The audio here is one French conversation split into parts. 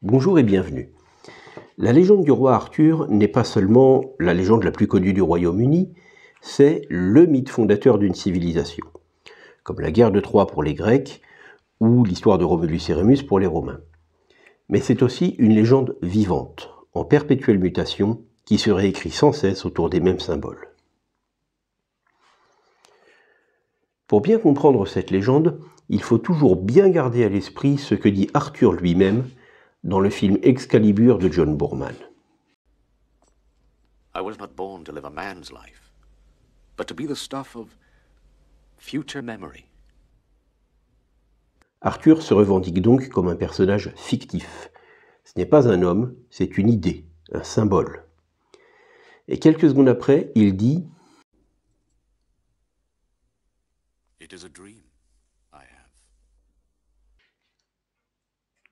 Bonjour et bienvenue. La légende du roi Arthur n'est pas seulement la légende la plus connue du Royaume-Uni, c'est le mythe fondateur d'une civilisation, comme la guerre de Troie pour les Grecs ou l'histoire de Romulus et Rémus pour les Romains. Mais c'est aussi une légende vivante, en perpétuelle mutation, qui se réécrit sans cesse autour des mêmes symboles. Pour bien comprendre cette légende, il faut toujours bien garder à l'esprit ce que dit Arthur lui-même dans le film Excalibur de John Boorman. I was not born to live a man's life, but to be the stuff of future memory. Arthur se revendique donc comme un personnage fictif. Ce n'est pas un homme, c'est une idée, un symbole. Et quelques secondes après, il dit « It is a dream I have. »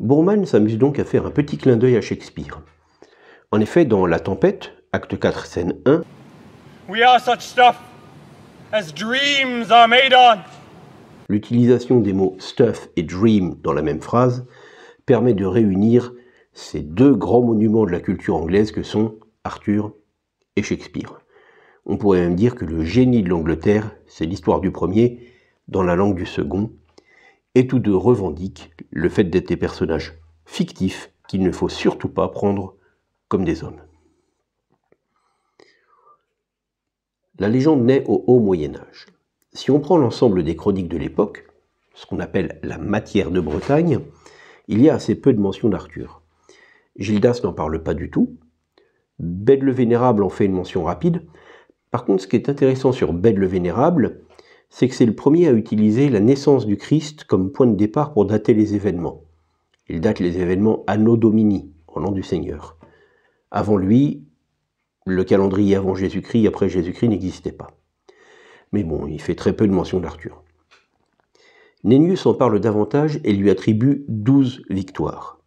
Boorman s'amuse donc à faire un petit clin d'œil à Shakespeare. En effet, dans La Tempête, acte 4, scène 1, We are such stuff as dreams are made on. L'utilisation des mots stuff et dream dans la même phrase permet de réunir ces deux grands monuments de la culture anglaise que sont Arthur et Shakespeare. On pourrait même dire que le génie de l'Angleterre, c'est l'histoire du premier dans la langue du second, et tous deux revendiquent le fait d'être des personnages fictifs qu'il ne faut surtout pas prendre comme des hommes. La légende naît au Haut Moyen-Âge. Si on prend l'ensemble des chroniques de l'époque, ce qu'on appelle la matière de Bretagne, il y a assez peu de mention d'Arthur. Gildas n'en parle pas du tout. Bède le Vénérable en fait une mention rapide. Par contre, ce qui est intéressant sur Bède le Vénérable, c'est que c'est le premier à utiliser la naissance du Christ comme point de départ pour dater les événements. Il date les événements Anno Domini, en l'an du Seigneur. Avant lui, le calendrier avant Jésus-Christ, après Jésus-Christ n'existait pas. Mais bon, il fait très peu de mention d'Arthur. Nennius en parle davantage et lui attribue 12 victoires.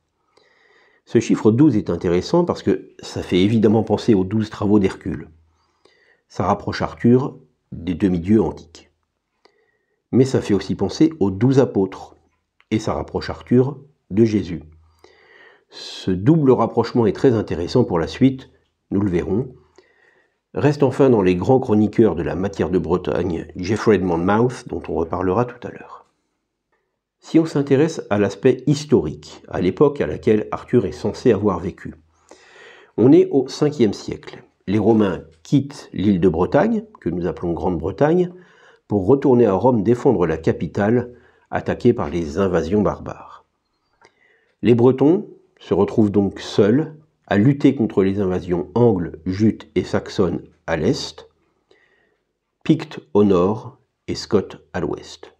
Ce chiffre 12 est intéressant parce que ça fait évidemment penser aux 12 travaux d'Hercule. Ça rapproche Arthur des demi-dieux antiques. Mais ça fait aussi penser aux 12 apôtres, et ça rapproche Arthur de Jésus. Ce double rapprochement est très intéressant pour la suite, nous le verrons. Reste enfin dans les grands chroniqueurs de la matière de Bretagne, Geoffrey de Monmouth, dont on reparlera tout à l'heure. Si on s'intéresse à l'aspect historique, à l'époque à laquelle Arthur est censé avoir vécu, on est au 5e siècle. Les Romains quittent l'île de Bretagne, que nous appelons Grande-Bretagne, pour retourner à Rome défendre la capitale, attaquée par les invasions barbares. Les Bretons se retrouvent donc seuls à lutter contre les invasions angles, jutes et saxonnes à l'est, pictes au nord et scots à l'ouest.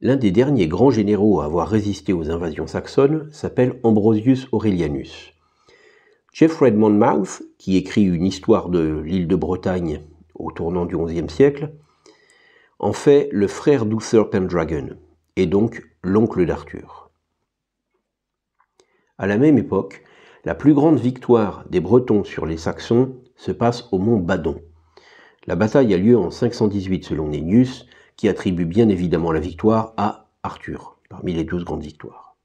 L'un des derniers grands généraux à avoir résisté aux invasions saxonnes s'appelle Ambrosius Aurelianus. Geoffrey de Monmouth, qui écrit une histoire de l'île de Bretagne au tournant du XIe siècle, en fait le frère d'Uther Pendragon, et donc l'oncle d'Arthur. À la même époque, la plus grande victoire des Bretons sur les Saxons se passe au mont Badon. La bataille a lieu en 518 selon Nennius, qui attribue bien évidemment la victoire à Arthur, parmi les 12 grandes victoires.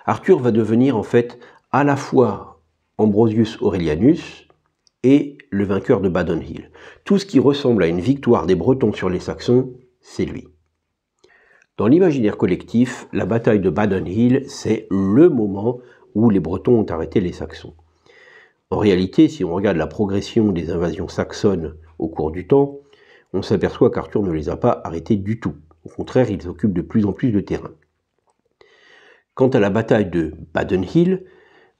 Arthur va devenir en fait à la fois Ambrosius Aurelianus et le vainqueur de Badon Hill. Tout ce qui ressemble à une victoire des Bretons sur les Saxons, c'est lui. Dans l'imaginaire collectif, la bataille de Badon Hill, c'est le moment où les Bretons ont arrêté les Saxons. En réalité, si on regarde la progression des invasions saxonnes au cours du temps, on s'aperçoit qu'Arthur ne les a pas arrêtés du tout. Au contraire, ils occupent de plus en plus de terrain. Quant à la bataille de Badon Hill,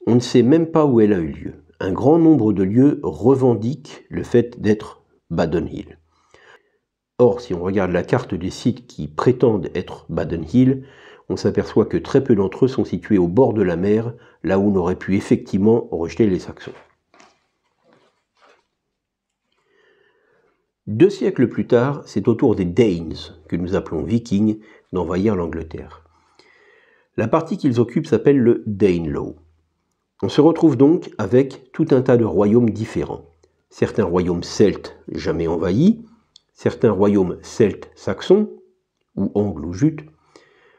on ne sait même pas où elle a eu lieu. Un grand nombre de lieux revendiquent le fait d'être Badon Hill. Or, si on regarde la carte des sites qui prétendent être Badon Hill, on s'aperçoit que très peu d'entre eux sont situés au bord de la mer, là où on aurait pu effectivement rejeter les Saxons. 2 siècles plus tard, c'est au tour des Danes, que nous appelons Vikings, d'envahir l'Angleterre. La partie qu'ils occupent s'appelle le Danelaw. On se retrouve donc avec tout un tas de royaumes différents. Certains royaumes celtes jamais envahis, certains royaumes celtes saxons, ou angles ou jutes,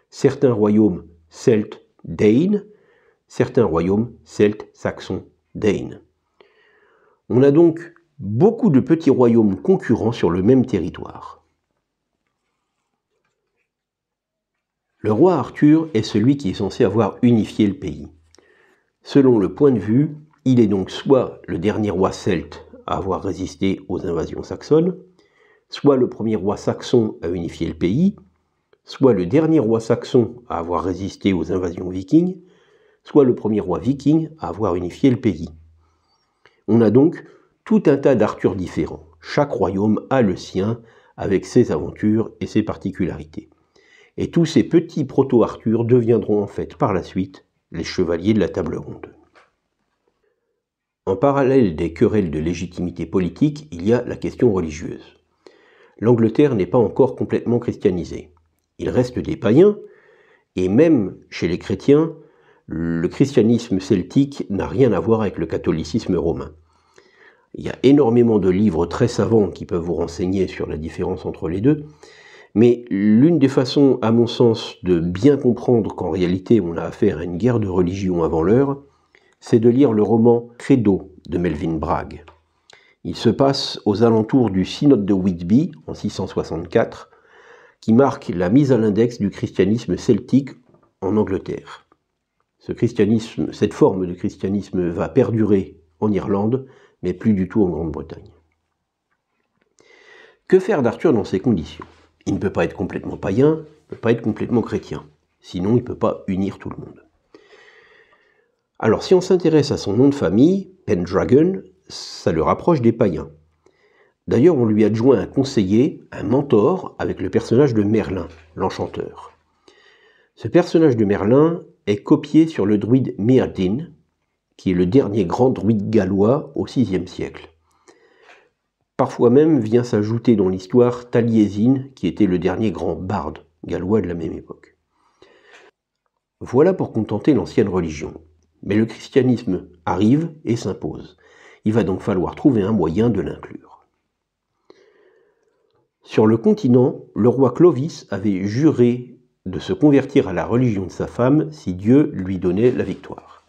certains royaumes celtes Dane, certains royaumes celtes, saxons, Dane. On a donc beaucoup de petits royaumes concurrents sur le même territoire. Le roi Arthur est celui qui est censé avoir unifié le pays. Selon le point de vue, il est donc soit le dernier roi celte à avoir résisté aux invasions saxonnes, soit le premier roi saxon à unifier le pays, soit le dernier roi saxon à avoir résisté aux invasions vikings, soit le premier roi viking à avoir unifié le pays. On a donc tout un tas d'Arthur différents. Chaque royaume a le sien, avec ses aventures et ses particularités. Et tous ces petits proto-Arthur deviendront en fait par la suite les chevaliers de la table ronde. En parallèle des querelles de légitimité politique, il y a la question religieuse. L'Angleterre n'est pas encore complètement christianisée. Il reste des païens, et même chez les chrétiens, le christianisme celtique n'a rien à voir avec le catholicisme romain. Il y a énormément de livres très savants qui peuvent vous renseigner sur la différence entre les deux, mais l'une des façons, à mon sens, de bien comprendre qu'en réalité on a affaire à une guerre de religion avant l'heure, c'est de lire le roman Credo de Melvyn Bragg. Il se passe aux alentours du synode de Whitby, en 664, qui marque la mise à l'index du christianisme celtique en Angleterre. Cette forme de christianisme va perdurer en Irlande, mais plus du tout en Grande-Bretagne. Que faire d'Arthur dans ces conditions? Il ne peut pas être complètement païen, il ne peut pas être complètement chrétien. Sinon, il ne peut pas unir tout le monde. Alors, si on s'intéresse à son nom de famille, Pendragon, ça le rapproche des païens. D'ailleurs, on lui adjoint un conseiller, un mentor, avec le personnage de Merlin, l'enchanteur. Ce personnage de Merlin est copié sur le druide Méadin, qui est le dernier grand druide gallois au VIe siècle. Parfois même vient s'ajouter dans l'histoire Taliesin, qui était le dernier grand barde gallois de la même époque. Voilà pour contenter l'ancienne religion. Mais le christianisme arrive et s'impose. Il va donc falloir trouver un moyen de l'inclure. Sur le continent, le roi Clovis avait juré de se convertir à la religion de sa femme si Dieu lui donnait la victoire.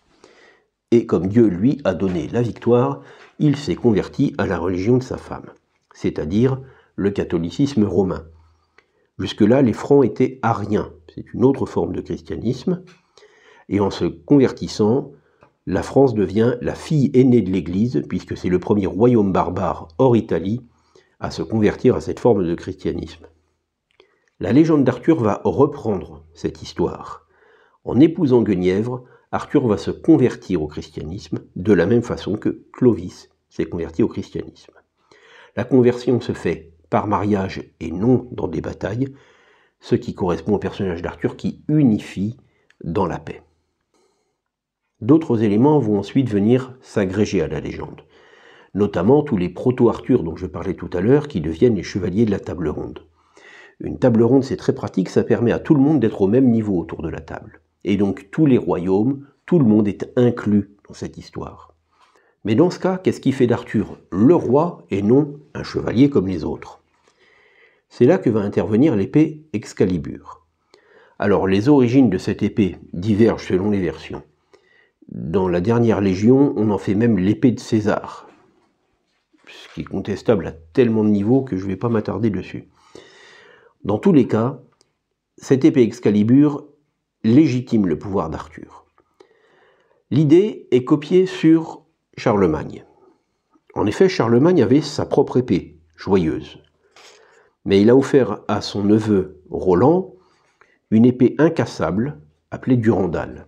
Et comme Dieu lui a donné la victoire, il s'est converti à la religion de sa femme, c'est-à-dire le catholicisme romain. Jusque-là, les Francs étaient ariens, c'est une autre forme de christianisme, et en se convertissant, la France devient la fille aînée de l'Église, puisque c'est le premier royaume barbare hors Italie à se convertir à cette forme de christianisme. La légende d'Arthur va reprendre cette histoire. En épousant Guenièvre, Arthur va se convertir au christianisme de la même façon que Clovis s'est converti au christianisme. La conversion se fait par mariage et non dans des batailles, ce qui correspond au personnage d'Arthur qui unifie dans la paix. D'autres éléments vont ensuite venir s'agréger à la légende, notamment tous les proto-Arthur dont je parlais tout à l'heure qui deviennent les chevaliers de la table ronde. Une table ronde, c'est très pratique, ça permet à tout le monde d'être au même niveau autour de la table. Et donc tous les royaumes, tout le monde est inclus dans cette histoire. Mais dans ce cas, qu'est-ce qui fait d'Arthur le roi et non un chevalier comme les autres? C'est là que va intervenir l'épée Excalibur. Alors les origines de cette épée divergent selon les versions. Dans la dernière Légion, on en fait même l'épée de César, ce qui est contestable à tellement de niveaux que je ne vais pas m'attarder dessus. Dans tous les cas, cette épée Excalibur légitime le pouvoir d'Arthur. L'idée est copiée sur Charlemagne. En effet, Charlemagne avait sa propre épée, joyeuse. Mais il a offert à son neveu Roland une épée incassable appelée Durandal.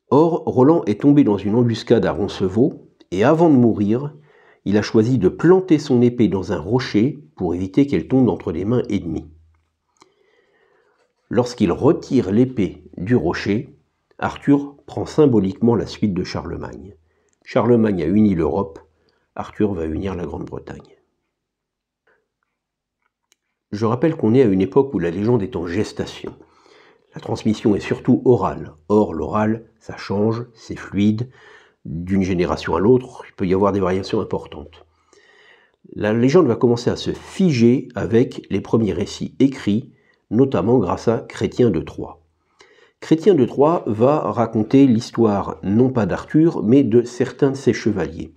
Or, Roland est tombé dans une embuscade à Roncevaux, et avant de mourir, il a choisi de planter son épée dans un rocher pour éviter qu'elle tombe entre les mains ennemies. Lorsqu'il retire l'épée du rocher, Arthur prend symboliquement la suite de Charlemagne. Charlemagne a uni l'Europe, Arthur va unir la Grande-Bretagne. Je rappelle qu'on est à une époque où la légende est en gestation. La transmission est surtout orale. Or, l'oral, ça change, c'est fluide. D'une génération à l'autre, il peut y avoir des variations importantes. La légende va commencer à se figer avec les premiers récits écrits, notamment grâce à Chrétien de Troyes. Chrétien de Troyes va raconter l'histoire non pas d'Arthur, mais de certains de ses chevaliers.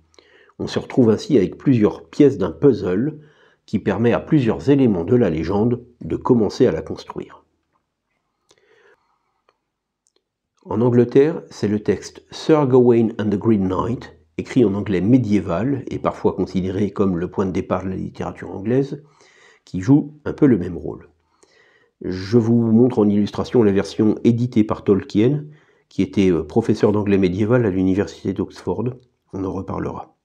On se retrouve ainsi avec plusieurs pièces d'un puzzle qui permet à plusieurs éléments de la légende de commencer à la construire. En Angleterre, c'est le texte Sir Gawain and the Green Knight, écrit en anglais médiéval et parfois considéré comme le point de départ de la littérature anglaise, qui joue un peu le même rôle. Je vous montre en illustration la version éditée par Tolkien, qui était professeur d'anglais médiéval à l'université d'Oxford. On en reparlera.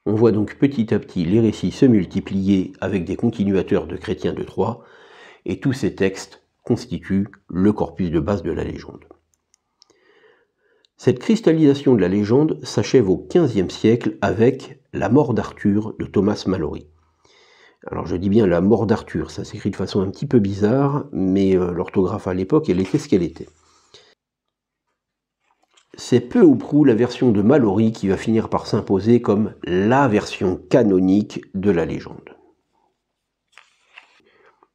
On voit donc petit à petit les récits se multiplier avec des continuateurs de Chrétien de Troyes, et tous ces textes constituent le corpus de base de la légende. Cette cristallisation de la légende s'achève au XVe siècle avec La mort d'Arthur de Thomas Malory. Alors je dis bien La mort d'Arthur, ça s'écrit de façon un petit peu bizarre, mais l'orthographe à l'époque, elle était ce qu'elle était. C'est peu ou prou la version de Malory qui va finir par s'imposer comme la version canonique de la légende.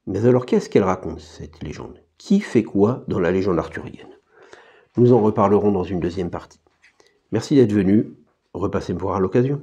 Mais alors qu'est-ce qu'elle raconte, cette légende? Qui fait quoi dans la légende arthurienne? Nous en reparlerons dans une deuxième partie. Merci d'être venu, repassez me voir à l'occasion.